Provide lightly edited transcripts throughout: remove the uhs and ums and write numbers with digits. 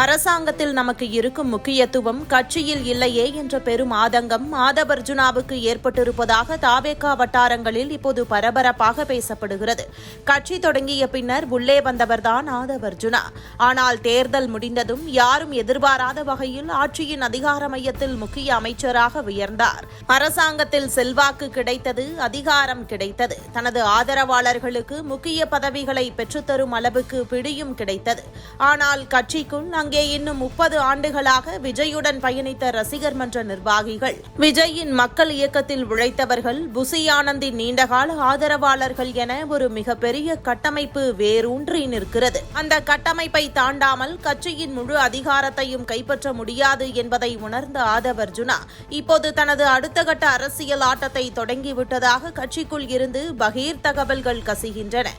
அரசாங்கத்தில் நமக்கு இருக்கும் முக்கியத்துவம் கட்சியில் இல்லையே என்ற பெரும் ஆதங்கம் ஆதவர்ஜுனாவுக்கு ஏற்பட்டிருப்பதாக தாவேகா வட்டாரங்களில் இப்போது பரபரப்பாக பேசப்படுகிறது. கட்சி தொடங்கிய பின்னர் உள்ளே வந்தவர்தான் ஆதவர்ஜுனா. ஆனால் தேர்தல் முடிந்ததும் யாரும் எதிர்பாராத வகையில் ஆட்சியின் அதிகார மையத்தில் முக்கிய அமைச்சராக உயர்ந்தார். அரசாங்கத்தில் செல்வாக்கு கிடைத்தது, அதிகாரம் கிடைத்தது, தனது ஆதரவாளர்களுக்கு முக்கிய பதவிகளை பெற்றுத்தரும் அளவுக்கு பிடியும் கிடைத்தது. ஆனால் கட்சிக்குள் அங்கே இன்னும் 30 ஆண்டுகளாக விஜயுடன் பயணித்த ரசிகர் மன்ற நிர்வாகிகள், விஜயின் மக்கள் இயக்கத்தில் உழைத்தவர்கள், புசி ஆனந்தின் நீண்டகால ஆதரவாளர்கள் என ஒரு மிகப்பெரிய கட்டமைப்பு வேரூன்றி நிற்கிறது. அந்த கட்டமைப்பை தாண்டாமல் கட்சியின் முழு அதிகாரத்தையும் கைப்பற்ற முடியாது என்பதை உணர்ந்த ஆதவர்ஜுனா இப்போது தனது அடுத்த கட்ட அரசியல் ஆட்டத்தை தொடங்கிவிட்டதாக கட்சிக்குள் இருந்து பகீர் தகவல்கள் கசிகின்றன.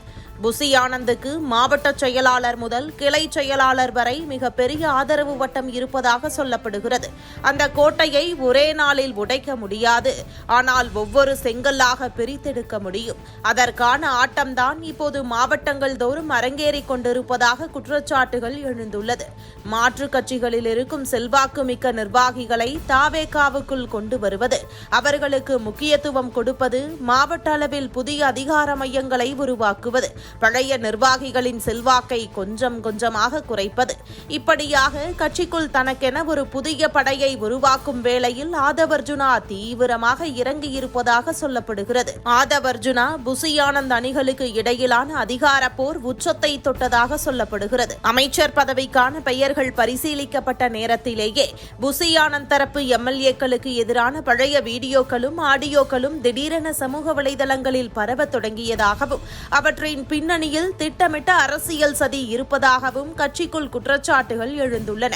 புசி ஆனந்துக்கு மாவட்ட செயலாளர் முதல் கிளை செயலாளர் வரை மிகப்பெரிய ஆதரவு வட்டம் இருப்பதாக சொல்லப்படுகிறது. அந்த கோட்டையை ஒரே நாளில் உடைக்க முடியாது, ஆனால் ஒவ்வொரு செங்கல்லாக பிரித்தெடுக்க முடியும். அதற்கான ஆட்டம்தான் இப்போது மாவட்டங்கள் தோறும் அரங்கேறிக் கொண்டிருப்பதாக குற்றச்சாட்டுகள் எழுந்துள்ளது. மாற்றுக் கட்சிகளில் இருக்கும் செல்வாக்கு மிக்க நிர்வாகிகளை தாவேகாவுக்குள் கொண்டு வருவது, அவர்களுக்கு முக்கியத்துவம் கொடுப்பது, மாவட்ட அளவில் புதிய அதிகார மையங்களை உருவாக்குவது, பழைய நிர்வாகிகளின் செல்வாக்கை கொஞ்சம் கொஞ்சமாக குறைப்பது, இப்படியாக கட்சிக்குள் தனக்கென ஒரு புதிய படையை உருவாக்கும் வேளையில் ஆதவர்ஜுனா தீவிரமாக இறங்கியிருப்பதாக சொல்லப்படுகிறது. ஆதவர்ஜுனா புசி ஆனந்த் அணிகளுக்கு இடையிலான அதிகார போர் உச்சத்தை தொட்டதாக சொல்லப்படுகிறது. அமைச்சர் பதவிக்கான பெயர்கள் பரிசீலிக்கப்பட்ட நேரத்திலேயே புசி ஆனந்த் தரப்பு எம்எல்ஏக்களுக்கு எதிரான பழைய வீடியோக்களும் ஆடியோக்களும் திடீரென சமூக வலைதளங்களில் பரவ தொடங்கியதாகவும் அவற்றின் பின்னணியில் திட்டமிட்ட அரசியல் சதி இருப்பதாகவும் கட்சிக்குள் குற்றச்சாட்டுகள் எழுந்துள்ளன.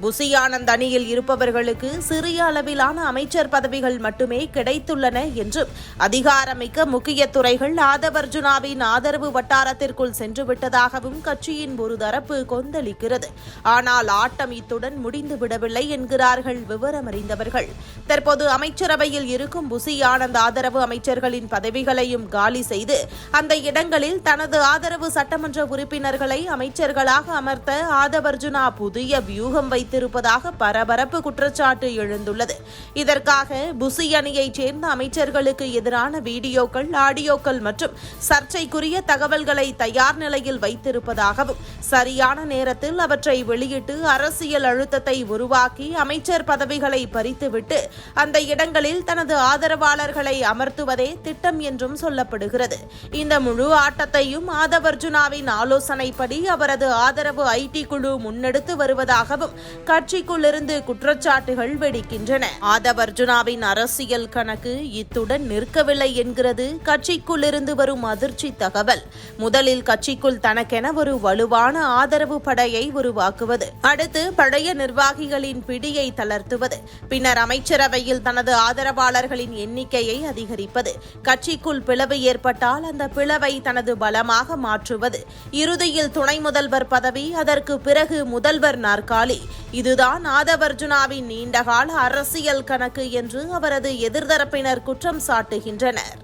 புசி ஆனந்த் அணியில் இருப்பவர்களுக்கு சிறிய அளவிலான அமைச்சர் பதவிகள் மட்டுமே கிடைத்துள்ளன என்றும், அதிகாரமிக்க முக்கிய துறைகள் ஆதவர்ஜுனாவின் ஆதரவு வட்டாரத்திற்குள் சென்றுவிட்டதாகவும் கட்சியின் ஒரு தரப்பு கொந்தளிக்கிறது. ஆனால் ஆட்டம் இத்துடன் முடிந்துவிடவில்லை என்கிறார்கள் விவரமறிந்தவர்கள். தற்போது அமைச்சரவையில் இருக்கும் புசி ஆனந்த் ஆதரவு அமைச்சர்களின் பதவிகளையும் காலி செய்து அந்த இடங்களில் தனது ஆதரவு சட்டமன்ற உறுப்பினர்களை அமைச்சர்களாக அமர்த்த ஆதவர்ஜுனா புதிய வியூகம் வைத்திருப்பதாக பரபரப்பு குற்றச்சாட்டு எழுந்துள்ளது. இதற்காக புசி அணியைச் சேர்ந்த அமைச்சர்களுக்கு எதிரான வீடியோக்கள், ஆடியோக்கள் மற்றும் சர்ச்சைக்குரிய தகவல்களை தயார் நிலையில் வைத்திருப்பதாகவும், சரியான நேரத்தில் அவற்றை வெளியிட்டு அரசியல் அழுத்தத்தை உருவாக்கி அமைச்சர் பதவிகளை பறித்துவிட்டு அந்த இடங்களில் தனது ஆதரவாளர்களை அமர்த்துவதே திட்டம் என்றும் சொல்லப்படுகிறது. இந்த முழு ஆட்டத்தையும் ஆதவர்ஜுனாவின் ஆலோசனைப்படி அவரது ஆதரவு ஐடி குழு முன்னெடுத்து வருவதாகவும் கட்சிக்குள்ளிருந்து குற்றச்சாட்டுகள் வெடிக்கின்றன. ஆதவர்ஜுனாவின் அரசியல் கணக்கு இத்துடன் நிற்கவில்லை என்கிறது கட்சிக்குள்ளிருந்து வரும் அதிர்ச்சி தகவல். முதலில் கட்சிக்குள் தனக்கென ஒரு வலுவான ஆதரவு படையை உருவாக்குவது, அடுத்து பழைய நிர்வாகிகளின் பிடியை தளர்த்துவது, பின்னர் அமைச்சரவையில் தனது ஆதரவாளர்களின் எண்ணிக்கையை அதிகரிப்பது, கட்சிக்குள் பிளவு ஏற்பட்டால் அந்த பிளவை தனது பலமாக மாற்றுவது, இறுதியில் துணை முதல்வர் பதவி, அதற்கு பிறகு முதல்வர் நாற்காலி. இதுதான் ஆதவர்ஜுனாவின் நீண்டகால அரசியல் கணக்கு என்று அவரது எதிர்த்தரப்பினர் குற்றம் சாட்டுகின்றனர்.